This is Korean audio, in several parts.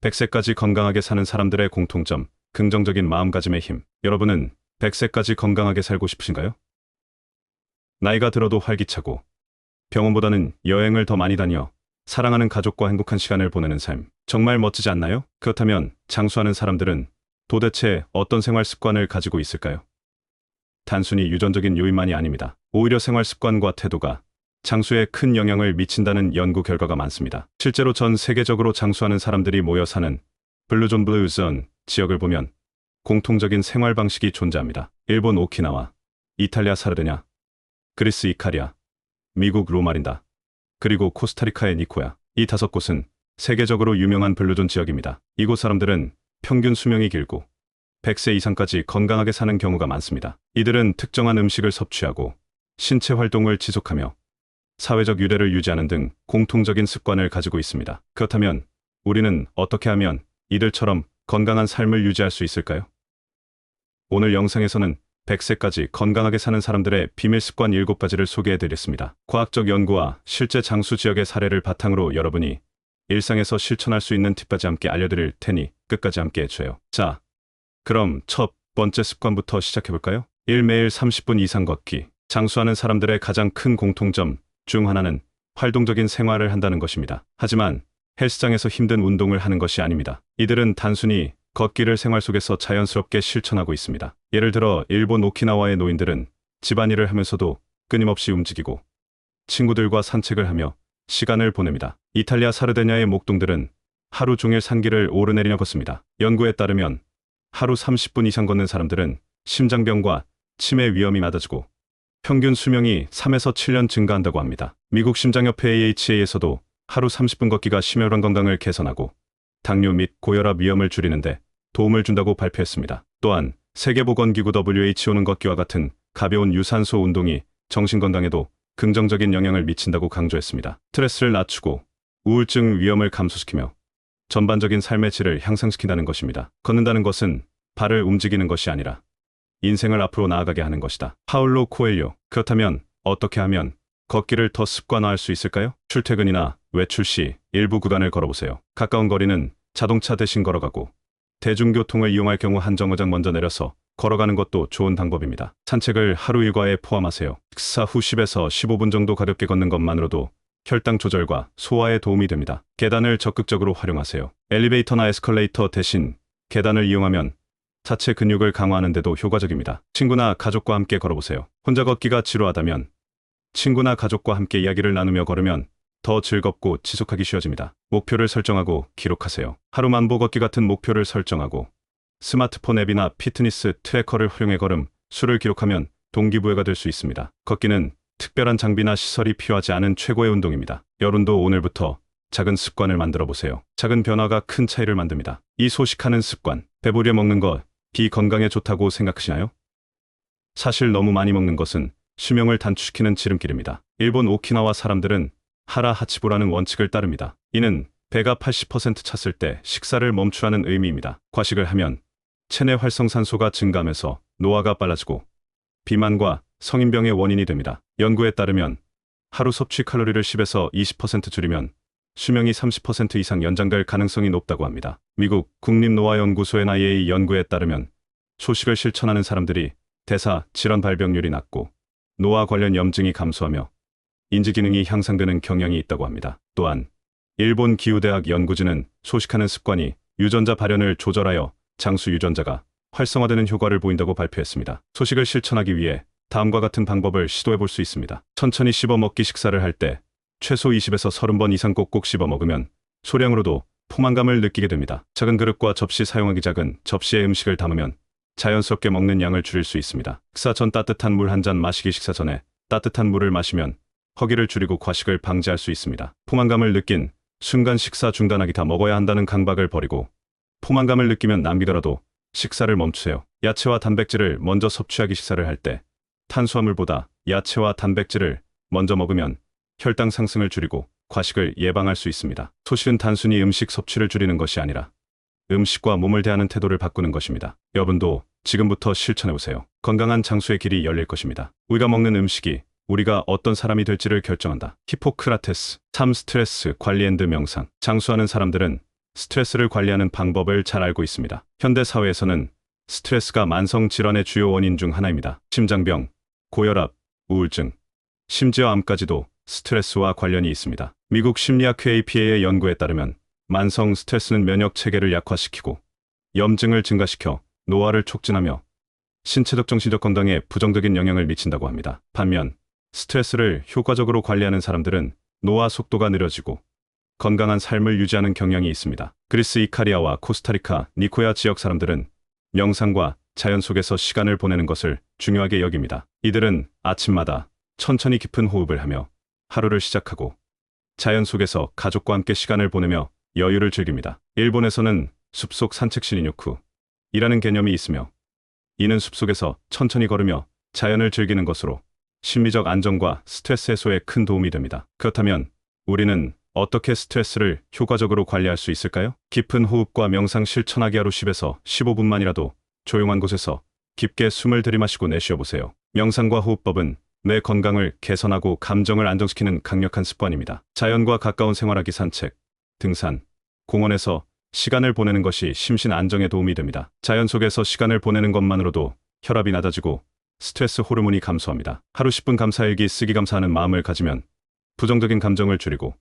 100세까지 건강하게 사는 사람들의 공통점, 긍정적인 마음가짐의 힘. 여러분은 100세까지 건강하게 살고 싶으신가요? 나이가 들어도 활기차고 병원보다는 여행을 더 많이 다녀 사랑하는 가족과 행복한 시간을 보내는 삶. 정말 멋지지 않나요? 그렇다면 장수하는 사람들은 도대체 어떤 생활 습관을 가지고 있을까요? 단순히 유전적인 요인만이 아닙니다. 오히려 생활 습관과 태도가 장수에 큰 영향을 미친다는 연구 결과가 많습니다. 실제로 전 세계적으로 장수하는 사람들이 모여 사는 블루존 지역을 보면 공통적인 생활 방식이 존재합니다. 일본 오키나와, 이탈리아 사르데냐, 그리스 이카리아, 미국 로마린다, 그리고 코스타리카의 니코야. 이 5곳은 세계적으로 유명한 블루존 지역입니다. 이곳 사람들은 평균 수명이 길고 100세 이상까지 건강하게 사는 경우가 많습니다. 이들은 특정한 음식을 섭취하고 신체 활동을 지속하며 사회적 유대를 유지하는 등 공통적인 습관을 가지고 있습니다. 그렇다면 우리는 어떻게 하면 이들처럼 건강한 삶을 유지할 수 있을까요? 오늘 영상에서는 100세까지 건강하게 사는 사람들의 비밀 습관 7가지를 소개해드렸습니다. 과학적 연구와 실제 장수 지역의 사례를 바탕으로 여러분이 일상에서 실천할 수 있는 팁까지 함께 알려드릴 테니 끝까지 함께 해줘요. 자, 그럼 첫 번째 습관부터 시작해볼까요? 매일 30분 이상 걷기. 장수하는 사람들의 가장 큰 공통점 중 하나는 활동적인 생활을 한다는 것입니다. 하지만 헬스장에서 힘든 운동을 하는 것이 아닙니다. 이들은 단순히 걷기를 생활 속에서 자연스럽게 실천하고 있습니다. 예를 들어 일본 오키나와의 노인들은 집안일을 하면서도 끊임없이 움직이고 친구들과 산책을 하며 시간을 보냅니다. 이탈리아 사르데냐의 목동들은 하루 종일 산길을 오르내리며 걷습니다. 연구에 따르면 하루 30분 이상 걷는 사람들은 심장병과 치매 위험이 낮아지고 평균 수명이 3에서 7년 증가한다고 합니다. 미국 심장협회 AHA에서도 하루 30분 걷기가 심혈관 건강을 개선하고 당뇨 및 고혈압 위험을 줄이는데 도움을 준다고 발표했습니다. 또한 세계보건기구 WHO는 걷기와 같은 가벼운 유산소 운동이 정신건강에도 긍정적인 영향을 미친다고 강조했습니다. 스트레스를 낮추고 우울증 위험을 감소시키며 전반적인 삶의 질을 향상시킨다는 것입니다. 걷는다는 것은 발을 움직이는 것이 아니라 인생을 앞으로 나아가게 하는 것이다. 파울로 코엘료. 그렇다면 어떻게 하면 걷기를 더 습관화할 수 있을까요? 출퇴근이나 외출 시 일부 구간을 걸어보세요. 가까운 거리는 자동차 대신 걸어가고 대중교통을 이용할 경우 한 정거장 먼저 내려서 걸어가는 것도 좋은 방법입니다. 산책을 하루 일과에 포함하세요. 식사 후 10에서 15분 정도 가볍게 걷는 것만으로도 혈당 조절과 소화에 도움이 됩니다. 계단을 적극적으로 활용하세요. 엘리베이터나 에스컬레이터 대신 계단을 이용하면 자체 근육을 강화하는 데도 효과적입니다. 친구나 가족과 함께 걸어보세요. 혼자 걷기가 지루하다면 친구나 가족과 함께 이야기를 나누며 걸으면 더 즐겁고 지속하기 쉬워집니다. 목표를 설정하고 기록하세요. 하루 만보 걷기 같은 목표를 설정하고 스마트폰 앱이나 피트니스 트래커를 활용해 걸음 수를 기록하면 동기부여가 될 수 있습니다. 걷기는 특별한 장비나 시설이 필요하지 않은 최고의 운동입니다. 여러분도 오늘부터 작은 습관을 만들어 보세요. 작은 변화가 큰 차이를 만듭니다. 이 소식하는 습관, 배부려 먹는 것, 비건강에 좋다고 생각하시나요? 사실 너무 많이 먹는 것은 수명을 단축시키는 지름길입니다. 일본 오키나와 사람들은 하라 하치부라는 원칙을 따릅니다. 이는 배가 80% 찼을 때 식사를 멈추라는 의미입니다. 과식을 하면 체내 활성산소가 증가하면서 노화가 빨라지고 비만과 성인병의 원인이 됩니다. 연구에 따르면 하루 섭취 칼로리를 10에서 20% 줄이면 수명이 30% 이상 연장될 가능성이 높다고 합니다. 미국 국립노화연구소의 NIA 연구에 따르면 소식을 실천하는 사람들이 대사 질환 발병률이 낮고 노화 관련 염증이 감소하며 인지 기능이 향상되는 경향이 있다고 합니다. 또한 일본 기후대학 연구진은 소식하는 습관이 유전자 발현을 조절하여 장수 유전자가 활성화되는 효과를 보인다고 발표했습니다. 소식을 실천하기 위해 다음과 같은 방법을 시도해 볼 수 있습니다. 천천히 씹어 먹기. 식사를 할 때 최소 20에서 30번 이상 꼭꼭 씹어 먹으면 소량으로도 포만감을 느끼게 됩니다. 작은 그릇과 접시 사용하기. 작은 접시에 음식을 담으면 자연스럽게 먹는 양을 줄일 수 있습니다. 식사 전 따뜻한 물 한 잔 마시기. 식사 전에 따뜻한 물을 마시면 허기를 줄이고 과식을 방지할 수 있습니다. 포만감을 느낀 순간 식사 중단하기. 다 먹어야 한다는 강박을 버리고 포만감을 느끼면 남기더라도 식사를 멈추세요. 야채와 단백질을 먼저 섭취하기. 식사를 할 때 탄수화물보다 야채와 단백질을 먼저 먹으면 혈당 상승을 줄이고 과식을 예방할 수 있습니다. 소식은 단순히 음식 섭취를 줄이는 것이 아니라 음식과 몸을 대하는 태도를 바꾸는 것입니다. 여러분도 지금부터 실천해보세요. 건강한 장수의 길이 열릴 것입니다. 우리가 먹는 음식이 우리가 어떤 사람이 될지를 결정한다. 히포크라테스. 3. 스트레스 관리 앤드 명상. 장수하는 사람들은 스트레스를 관리하는 방법을 잘 알고 있습니다. 현대 사회에서는 스트레스가 만성 질환의 주요 원인 중 하나입니다. 심장병, 고혈압, 우울증, 심지어 암까지도 스트레스와 관련이 있습니다. 미국 심리학회 APA의 연구에 따르면 만성 스트레스는 면역 체계를 약화시키고 염증을 증가시켜 노화를 촉진하며 신체적 정신적 건강에 부정적인 영향을 미친다고 합니다. 반면 스트레스를 효과적으로 관리하는 사람들은 노화 속도가 느려지고 건강한 삶을 유지하는 경향이 있습니다. 그리스 이카리아와 코스타리카, 니코야 지역 사람들은 명상과 자연 속에서 시간을 보내는 것을 중요하게 여깁니다. 이들은 아침마다 천천히 깊은 호흡을 하며 하루를 시작하고 자연 속에서 가족과 함께 시간을 보내며 여유를 즐깁니다. 일본에서는 숲속 산책 신인요쿠이라는 개념이 있으며 이는 숲속에서 천천히 걸으며 자연을 즐기는 것으로 심리적 안정과 스트레스 해소에 큰 도움이 됩니다. 그렇다면 우리는 어떻게 스트레스를 효과적으로 관리할 수 있을까요? 깊은 호흡과 명상 실천하기 하루 10에서 15분만이라도 조용한 곳에서 깊게 숨을 들이마시고 내쉬어보세요. 명상과 호흡법은 뇌 건강을 개선하고 감정을 안정시키는 강력한 습관입니다. 자연과 가까운 생활하기 산책, 등산, 공원에서 시간을 보내는 것이 심신 안정에 도움이 됩니다. 자연 속에서 시간을 보내는 것만으로도 혈압이 낮아지고 스트레스 호르몬이 감소합니다. 하루 10분 감사일기 쓰기 감사하는 마음을 가지면 부정적인 감정을 줄이고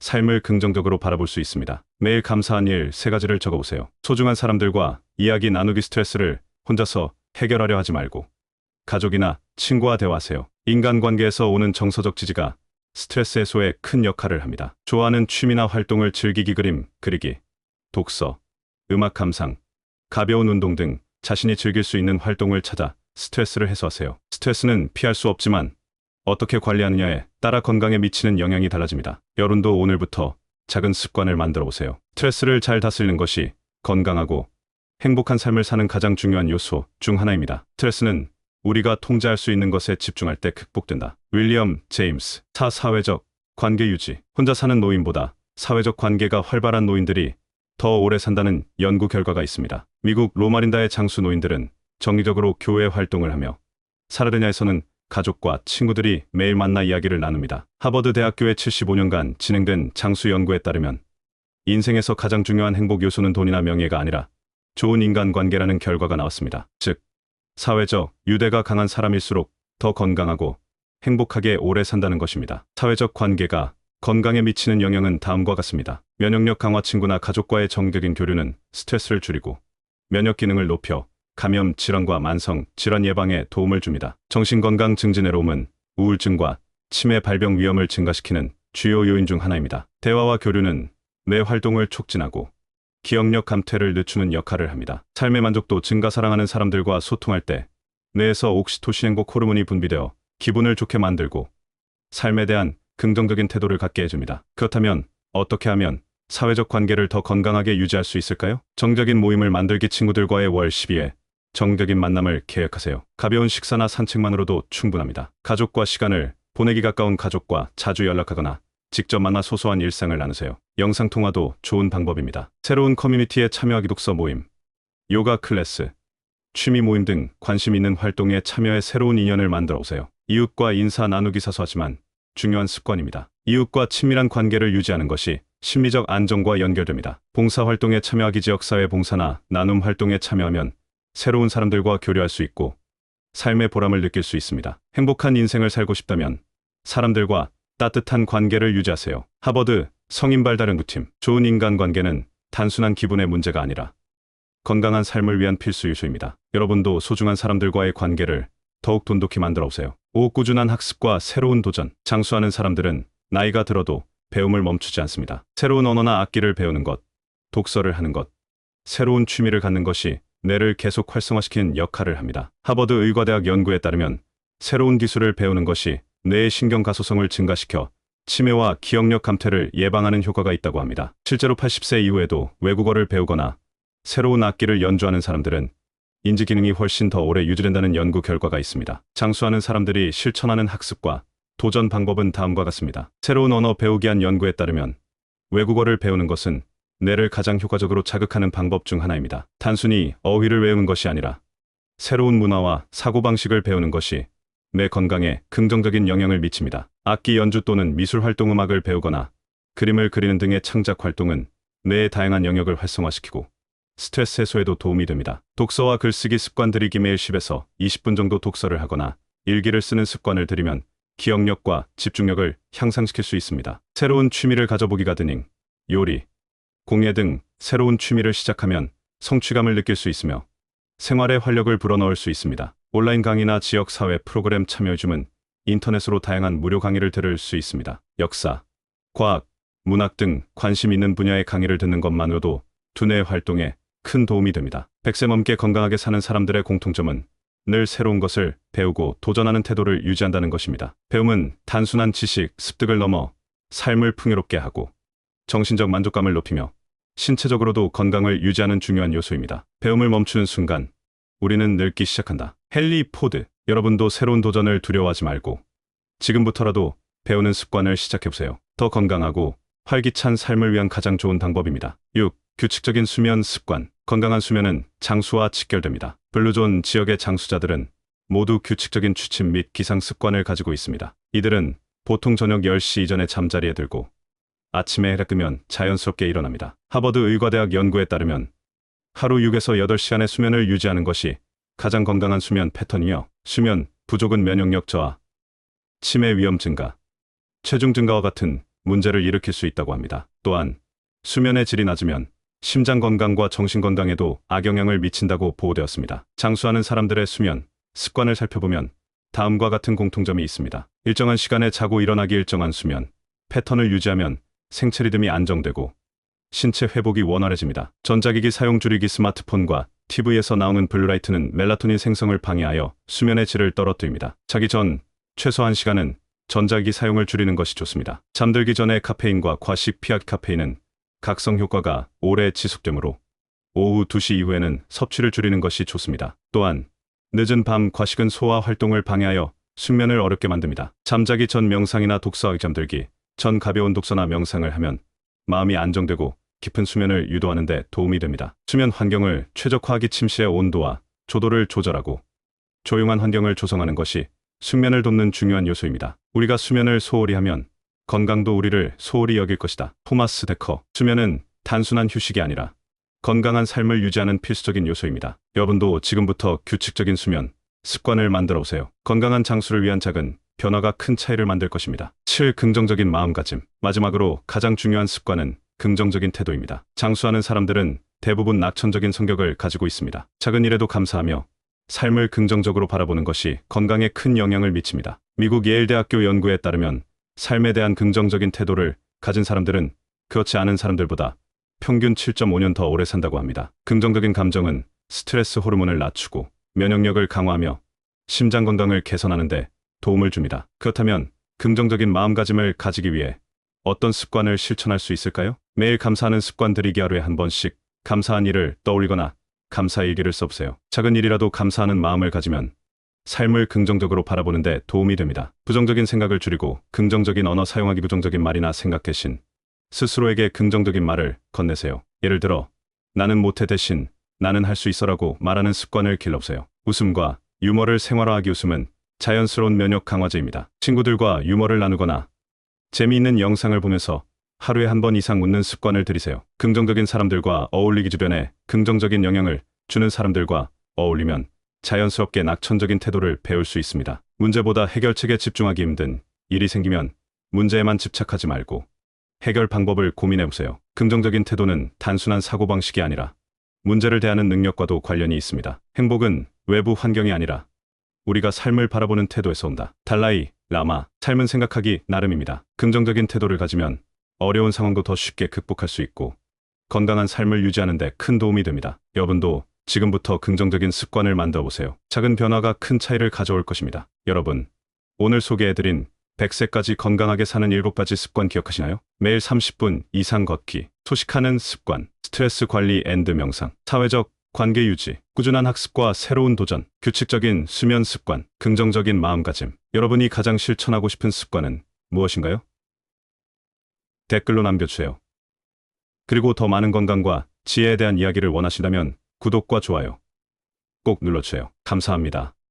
삶을 긍정적으로 바라볼 수 있습니다. 매일 감사한 일 3가지를 적어보세요. 소중한 사람들과 이야기 나누기 스트레스를 혼자서 해결하려 하지 말고 가족이나 친구와 대화하세요. 인간관계에서 오는 정서적 지지가 스트레스 해소에 큰 역할을 합니다. 좋아하는 취미나 활동을 즐기기 그림, 그리기, 독서, 음악 감상, 가벼운 운동 등 자신이 즐길 수 있는 활동을 찾아 스트레스를 해소하세요. 스트레스는 피할 수 없지만 어떻게 관리하느냐에 따라 건강에 미치는 영향이 달라집니다. 여러분도 오늘부터 작은 습관을 만들어 보세요. 스트레스를 잘 다스리는 것이 건강하고 행복한 삶을 사는 가장 중요한 요소 중 하나입니다. 스트레스는 우리가 통제할 수 있는 것에 집중할 때 극복된다. 윌리엄 제임스. 사회적 관계 유지. 혼자 사는 노인보다 사회적 관계가 활발한 노인들이 더 오래 산다는 연구 결과가 있습니다. 미국 로마린다의 장수 노인들은 정기적으로 교회 활동을 하며 사르데냐에서는 가족과 친구들이 매일 만나 이야기를 나눕니다. 하버드 대학교의 75년간 진행된 장수 연구에 따르면 인생에서 가장 중요한 행복 요소는 돈이나 명예가 아니라 좋은 인간관계라는 결과가 나왔습니다. 즉, 사회적 유대가 강한 사람일수록 더 건강하고 행복하게 오래 산다는 것입니다. 사회적 관계가 건강에 미치는 영향은 다음과 같습니다. 면역력 강화. 친구나 가족과의 정적인 교류는 스트레스를 줄이고 면역 기능을 높여 감염 질환과 만성 질환 예방에 도움을 줍니다. 정신건강 증진. 외로움은 우울증과 치매 발병 위험을 증가시키는 주요 요인 중 하나입니다. 대화와 교류는 뇌 활동을 촉진하고 기억력 감퇴를 늦추는 역할을 합니다. 삶의 만족도 증가. 사랑하는 사람들과 소통할 때 뇌에서 옥시토신 행복 호르몬이 분비되어 기분을 좋게 만들고 삶에 대한 긍정적인 태도를 갖게 해줍니다. 그렇다면 어떻게 하면 사회적 관계를 더 건강하게 유지할 수 있을까요? 정적인 모임을 만들기. 친구들과의 월 12회 정적인 만남을 계획하세요. 가벼운 식사나 산책만으로도 충분합니다. 가족과 시간을 보내기. 가까운 가족과 자주 연락하거나 직접 만나 소소한 일상을 나누세요. 영상통화도 좋은 방법입니다. 새로운 커뮤니티에 참여하기. 독서 모임, 요가 클래스, 취미 모임 등 관심 있는 활동에 참여해 새로운 인연을 만들어 오세요. 이웃과 인사 나누기. 사소하지만 중요한 습관입니다. 이웃과 친밀한 관계를 유지하는 것이 심리적 안정과 연결됩니다. 봉사활동에 참여하기. 지역사회 봉사나 나눔 활동에 참여하면 새로운 사람들과 교류할 수 있고 삶의 보람을 느낄 수 있습니다. 행복한 인생을 살고 싶다면 사람들과 따뜻한 관계를 유지하세요. 하버드 성인 발달연 구팀. 좋은 인간관계는 단순한 기분의 문제가 아니라 건강한 삶을 위한 필수 요소입니다. 여러분도 소중한 사람들과의 관계를 더욱 돈독히 만들어 오세요. 5. 꾸준한 학습과 새로운 도전. 장수하는 사람들은 나이가 들어도 배움을 멈추지 않습니다. 새로운 언어나 악기를 배우는 것, 독서를 하는 것, 새로운 취미를 갖는 것이 뇌를 계속 활성화시키는 역할을 합니다. 하버드 의과대학 연구에 따르면 새로운 기술을 배우는 것이 뇌의 신경 가소성을 증가시켜 치매와 기억력 감퇴를 예방하는 효과가 있다고 합니다. 실제로 80세 이후에도 외국어를 배우거나 새로운 악기를 연주하는 사람들은 인지 기능이 훨씬 더 오래 유지된다는 연구 결과가 있습니다. 장수하는 사람들이 실천하는 학습과 도전 방법은 다음과 같습니다. 새로운 언어 배우기. 한 연구에 따르면 외국어를 배우는 것은 뇌를 가장 효과적으로 자극하는 방법 중 하나입니다. 단순히 어휘를 외우는 것이 아니라 새로운 문화와 사고방식을 배우는 것이 뇌 건강에 긍정적인 영향을 미칩니다. 악기 연주 또는 미술 활동. 음악을 배우거나 그림을 그리는 등의 창작 활동은 뇌의 다양한 영역을 활성화시키고 스트레스 해소에도 도움이 됩니다. 독서와 글쓰기 습관 들이기 매일 10에서 20분 정도 독서를 하거나 일기를 쓰는 습관을 들이면 기억력과 집중력을 향상시킬 수 있습니다. 새로운 취미를 가져보기 가드닝, 요리, 공예 등 새로운 취미를 시작하면 성취감을 느낄 수 있으며 생활에 활력을 불어넣을 수 있습니다. 온라인 강의나 지역 사회 프로그램 참여 요즘은 인터넷으로 다양한 무료 강의를 들을 수 있습니다. 역사, 과학, 문학 등 관심 있는 분야의 강의를 듣는 것만으로도 두뇌의 활동에 큰 도움이 됩니다. 100세 넘게 건강하게 사는 사람들의 공통점은 늘 새로운 것을 배우고 도전하는 태도를 유지한다는 것입니다. 배움은 단순한 지식, 습득을 넘어 삶을 풍요롭게 하고 정신적 만족감을 높이며 신체적으로도 건강을 유지하는 중요한 요소입니다. 배움을 멈추는 순간 우리는 늙기 시작한다. 헨리 포드, 여러분도 새로운 도전을 두려워하지 말고 지금부터라도 배우는 습관을 시작해보세요. 더 건강하고 활기찬 삶을 위한 가장 좋은 방법입니다. 6. 규칙적인 수면 습관. 건강한 수면은 장수와 직결됩니다. 블루존 지역의 장수자들은 모두 규칙적인 취침 및 기상 습관을 가지고 있습니다. 이들은 보통 저녁 10시 이전에 잠자리에 들고 아침에 해가 뜨면 자연스럽게 일어납니다. 하버드 의과대학 연구에 따르면 하루 6에서 8시간의 수면을 유지하는 것이 가장 건강한 수면 패턴이며 수면 부족은 면역력 저하, 치매 위험 증가, 체중 증가와 같은 문제를 일으킬 수 있다고 합니다. 또한 수면의 질이 낮으면 심장 건강과 정신 건강에도 악영향을 미친다고 보고되었습니다. 장수하는 사람들의 수면 습관을 살펴보면 다음과 같은 공통점이 있습니다. 일정한 시간에 자고 일어나기. 일정한 수면 패턴을 유지하면 생체 리듬이 안정되고 신체 회복이 원활해집니다. 전자기기 사용 줄이기. 스마트폰과 TV에서 나오는 블루라이트는 멜라토닌 생성을 방해하여 수면의 질을 떨어뜨립니다. 자기 전 최소 1시간은 전자기기 사용을 줄이는 것이 좋습니다. 잠들기 전에 카페인과 과식 피하기. 카페인은 각성 효과가 오래 지속되므로 오후 2시 이후에는 섭취를 줄이는 것이 좋습니다. 또한 늦은 밤 과식은 소화 활동을 방해하여 숙면을 어렵게 만듭니다. 잠자기 전 명상이나 독서하기. 잠들기 전 가벼운 독서나 명상을 하면 마음이 안정되고 깊은 수면을 유도하는 데 도움이 됩니다. 수면 환경을 최적화하기. 침실의 온도와 조도를 조절하고 조용한 환경을 조성하는 것이 숙면을 돕는 중요한 요소입니다. 우리가 수면을 소홀히 하면 건강도 우리를 소홀히 여길 것이다. 토마스 데커. 수면은 단순한 휴식이 아니라 건강한 삶을 유지하는 필수적인 요소입니다. 여러분도 지금부터 규칙적인 수면 습관을 만들어 오세요. 건강한 장수를 위한 작은 변화가 큰 차이를 만들 것입니다. 7. 긍정적인 마음가짐. 마지막으로 가장 중요한 습관은 긍정적인 태도입니다. 장수하는 사람들은 대부분 낙천적인 성격을 가지고 있습니다. 작은 일에도 감사하며 삶을 긍정적으로 바라보는 것이 건강에 큰 영향을 미칩니다. 미국 예일대학교 연구에 따르면 삶에 대한 긍정적인 태도를 가진 사람들은 그렇지 않은 사람들보다 평균 7.5년 더 오래 산다고 합니다. 긍정적인 감정은 스트레스 호르몬을 낮추고 면역력을 강화하며 심장 건강을 개선하는 데 도움을 줍니다. 그렇다면 긍정적인 마음가짐을 가지기 위해 어떤 습관을 실천할 수 있을까요? 매일 감사하는 습관 들이기. 하루에 한 번씩 감사한 일을 떠올리거나 감사 일기를 써보세요. 작은 일이라도 감사하는 마음을 가지면 삶을 긍정적으로 바라보는 데 도움이 됩니다. 부정적인 생각을 줄이고 긍정적인 언어 사용하기. 부정적인 말이나 생각 대신 스스로에게 긍정적인 말을 건네세요. 예를 들어 나는 못해 대신 나는 할 수 있어라고 말하는 습관을 길러보세요. 웃음과 유머를 생활화하기. 웃음은 자연스러운 면역 강화제입니다. 친구들과 유머를 나누거나 재미있는 영상을 보면서 하루에 한 번 이상 웃는 습관을 들이세요. 긍정적인 사람들과 어울리기. 주변에 긍정적인 영향을 주는 사람들과 어울리면 자연스럽게 낙천적인 태도를 배울 수 있습니다. 문제보다 해결책에 집중하기. 힘든 일이 생기면 문제에만 집착하지 말고 해결 방법을 고민해보세요. 긍정적인 태도는 단순한 사고방식이 아니라 문제를 대하는 능력과도 관련이 있습니다. 행복은 외부 환경이 아니라 우리가 삶을 바라보는 태도에서 온다. 달라이 라마. 삶은 생각하기 나름입니다. 긍정적인 태도를 가지면 어려운 상황도 더 쉽게 극복할 수 있고 건강한 삶을 유지하는 데 큰 도움이 됩니다. 여러분도 지금부터 긍정적인 습관을 만들어 보세요. 작은 변화가 큰 차이를 가져올 것입니다. 여러분, 오늘 소개해드린 100세까지 건강하게 사는 7가지 습관 기억하시나요? 매일 30분 이상 걷기, 소식하는 습관, 스트레스 관리 앤드 명상, 사회적 관계 유지, 꾸준한 학습과 새로운 도전, 규칙적인 수면 습관, 긍정적인 마음가짐. 여러분이 가장 실천하고 싶은 습관은 무엇인가요? 댓글로 남겨주세요. 그리고 더 많은 건강과 지혜에 대한 이야기를 원하신다면 구독과 좋아요 꼭 눌러주세요. 감사합니다.